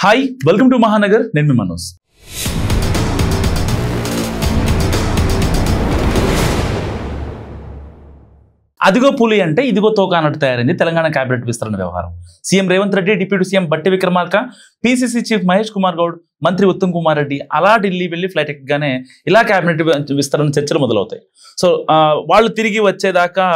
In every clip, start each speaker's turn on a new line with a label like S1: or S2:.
S1: Hi welcome to Mahanagar నేను మీ మనోజ్ అదిగో పులి అంటే ఇదిగో తోక అన్నట్టు తయారైంది తెలంగాణ కేబినెట్ విస్తరణ వ్యవహారం. CM Revanth Reddy, deputy CM బట్టి విక్రమార్క, పీసీసీ చీఫ్ మహేష్ కుమార్ గౌడ్, మంత్రి ఉత్తమ్ కుమార్ రెడ్డి అలా ఢిల్లీ వెళ్ళి ఫ్లైట్ ఎక్కగానే ఇలా కేబినెట్ విస్తరణ చర్చలు మొదలవుతాయి. సో వాళ్ళు తిరిగి వచ్చేదాకా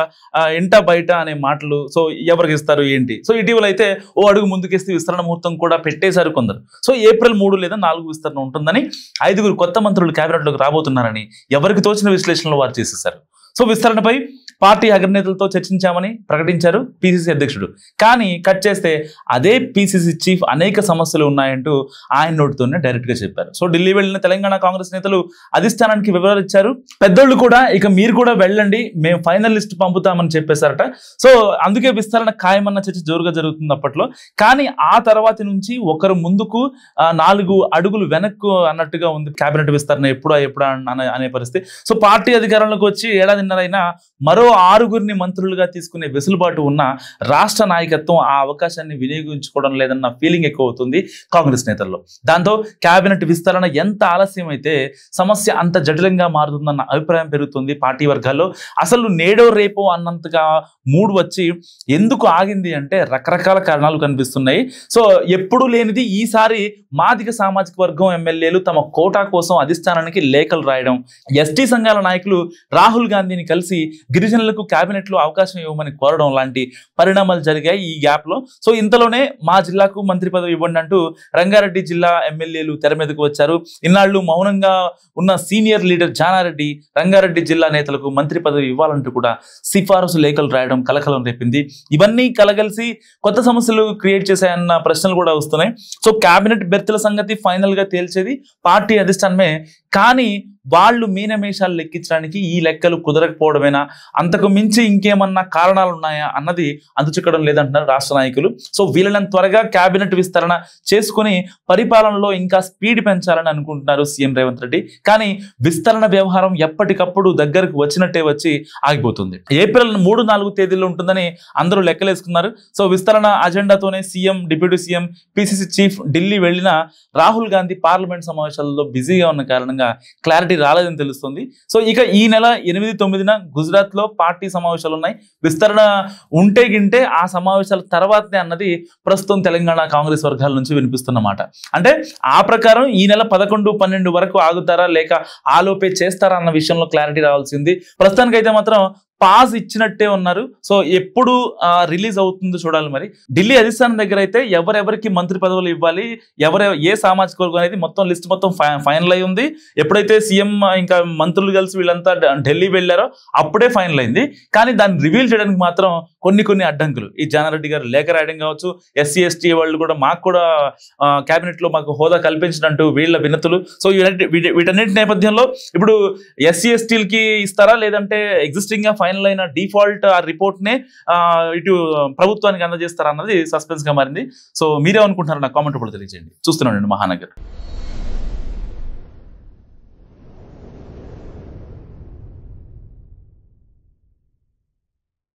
S1: ఇంట బయట అనే మాటలు, సో ఎవరికి ఇస్తారు ఏంటి. సో ఇటీవల అయితే ఓ అడుగు ముందుకేస్తే విస్తరణ ముహూర్తం కూడా పెట్టేశారు కొందరు. సో ఏప్రిల్ 3 లేదా 4 విస్తరణ ఉంటుందని, 5 కొత్త మంత్రులు కేబినెట్లోకి రాబోతున్నారని ఎవరికి తోచిన విశ్లేషణలు వారు చేసేశారు. సో విస్తరణపై పార్టీ అగ్రనేతలతో చర్చించామని ప్రకటించారు పీసీసీ అధ్యక్షుడు. కానీ కట్ చేస్తే అదే పీసీసీ చీఫ్ అనేక సమస్యలు ఉన్నాయంటూ ఆయన నోటితోనే డైరెక్ట్గా చెప్పారు. సో ఢిల్లీ వెళ్ళిన తెలంగాణ కాంగ్రెస్ నేతలు అధిష్టానానికి వివరాలు ఇచ్చారు. పెద్దోళ్ళు కూడా ఇక మీరు కూడా వెళ్ళండి, మేము ఫైనల్ లిస్ట్ పంపుతామని చెప్పేశారట. సో అందుకే విస్తరణ ఖాయమన్న చర్చ జోరుగా జరుగుతుంది అప్పట్లో. కానీ ఆ తర్వాత నుంచి ఒకరు ముందుకు 4 అడుగులు వెనక్కు అన్నట్టుగా ఉంది కేబినెట్ విస్తరణ ఎప్పుడా అనే పరిస్థితి. సో పార్టీ అధికారంలోకి వచ్చి ఏడాదిన్నరైనా మరో 6 మంత్రులుగా తీసుకునే వెసులుబాటు ఉన్న రాష్ట్ర నాయకత్వం ఆ అవకాశాన్ని వినియోగించుకోవడం లేదన్న ఫీలింగ్ ఎక్కువ అవుతుంది కాంగ్రెస్ నేతల్లో. దాంతో కేబినెట్ విస్తరణ ఎంత ఆలస్యం అయితే సమస్య అంత జటిలంగా మారుతుందన్న అభిప్రాయం పెరుగుతుంది పార్టీ వర్గాల్లో. అసలు నేడో రేపో అన్నంతగా మూడు వచ్చి ఎందుకు ఆగింది అంటే రకరకాల కారణాలు కనిపిస్తున్నాయి. సో ఎప్పుడు లేనిది ఈసారి మాదిగ సామాజిక వర్గం ఎమ్మెల్యేలు తమ కోటా కోసం అధిష్టానానికి లేఖలు రాయడం, ఎస్టీ సంఘాల నాయకులు రాహుల్ గాంధీని కలిసి గిరిజనులకు కేబినెట్ లో అవకాశం ఇవ్వమని కోరడం లాంటి పరిణామాలు జరిగాయి ఈ గ్యాప్ లో. సో ఇంతలోనే మా జిల్లాకు మంత్రి పదవి ఇవ్వండి అంటూ రంగారెడ్డి జిల్లా ఎమ్మెల్యేలు తెర మీదకు వచ్చారు. ఇన్నాళ్లు మౌనంగా ఉన్న సీనియర్ లీడర్ జానారెడ్డి రంగారెడ్డి జిల్లా నేతలకు మంత్రి పదవి ఇవ్వాలంటూ కూడా సిఫారసు లేఖలు రాయడం కలకలం రేపింది. ఇవన్నీ కలగలిసి కొత్త సమస్యలు క్రియేట్ చేశాయన్న ప్రశ్నలు కూడా వస్తున్నాయి. సో కేబినెట్ బెర్తుల సంగతి ఫైనల్ గా తేల్చేది పార్టీ అధిష్టానమే. కానీ వాళ్ళు మీనమేషాలు లెక్కించడానికి ఈ లెక్కలు కుదరకపోవడమేనా, అంతకు మించి ఇంకేమన్నా కారణాలు ఉన్నాయా అన్నది అందుచిక్కడం లేదంటున్నారు రాష్ట్ర నాయకులు. సో వీళ్ళని త్వరగా కేబినెట్ విస్తరణ చేసుకుని పరిపాలనలో ఇంకా స్పీడ్ పెంచాలని అనుకుంటున్నారు సీఎం రేవంత్ రెడ్డి. కానీ విస్తరణ వ్యవహారం ఎప్పటికప్పుడు దగ్గరకు వచ్చినట్టే వచ్చి ఆగిపోతుంది. ఏప్రిల్ 3-4 తేదీల్లో ఉంటుందని అందరూ లెక్కలేసుకున్నారు. సో విస్తరణ అజెండాతోనే CM, deputy CM, PCC chief Delhi వెళ్ళిన రాహుల్ గాంధీ పార్లమెంట్ సమావేశాలలో బిజీగా ఉన్న కారణంగా క్లారిటీ రాలేదని తెలుస్తుంది. సో ఇక ఈ నెల 8-9 గుజరాత్ లో పార్టీ సమావేశాలు ఉన్నాయి. విస్తరణ ఉంటే గింటే ఆ సమావేశాల తర్వాతనే అన్నది ప్రస్తుతం తెలంగాణ కాంగ్రెస్ వర్గాల నుంచి వినిపిస్తున్నమాట. అంటే ఆ ప్రకారం ఈ నెల 11-12 వరకు ఆగుతారా లేక ఆలోపే చేస్తారా అన్న విషయంలో క్లారిటీ రావాల్సింది. ప్రస్తుతానికైతే మాత్రం పాస్ ఇచ్చినట్టే ఉన్నారు. సో ఎప్పుడు రిలీజ్ అవుతుందో చూడాలి. మరి ఢిల్లీ అధిష్టానం దగ్గర అయితే ఎవరెవరికి మంత్రి పదవులు ఇవ్వాలి, ఏ సామాజిక వర్గం అనేది మొత్తం లిస్ట్ మొత్తం ఫైనల్ అయి ఉంది. ఎప్పుడైతే సీఎం ఇంకా మంత్రులు కలిసి వీళ్ళంతా ఢిల్లీ వెళ్ళారో అప్పుడే ఫైనల్ అయింది. కానీ దాన్ని రివీల్ చేయడానికి మాత్రం కొన్ని అడ్డంకులు, ఈ జానారెడ్డి గారు లేఖ రాయడం కావచ్చు, ఎస్సీ ఎస్టీ వాళ్ళు కూడా మాకు కూడా కేబినెట్ లో మాకు హోదా కల్పించినట్టు వీళ్ళ వినతులు. సో వీటన్నిటి నేపథ్యంలో ఇప్పుడు ఎస్సీ ఎస్టీలకి ఇస్తారా లేదంటే ఎగ్జిస్టింగ్ గా ఫైనల్ అయిన డిఫాల్ట్ ఆ రిపోర్ట్ నే ఇటు ప్రభుత్వానికి అందజేస్తారా అన్నది సస్పెన్స్ గా మారింది. సో మీరేమనుకుంటున్నారు నా కామెంట్ కూడా తెలియజేయండి. చూస్తున్నాను మహానగర్.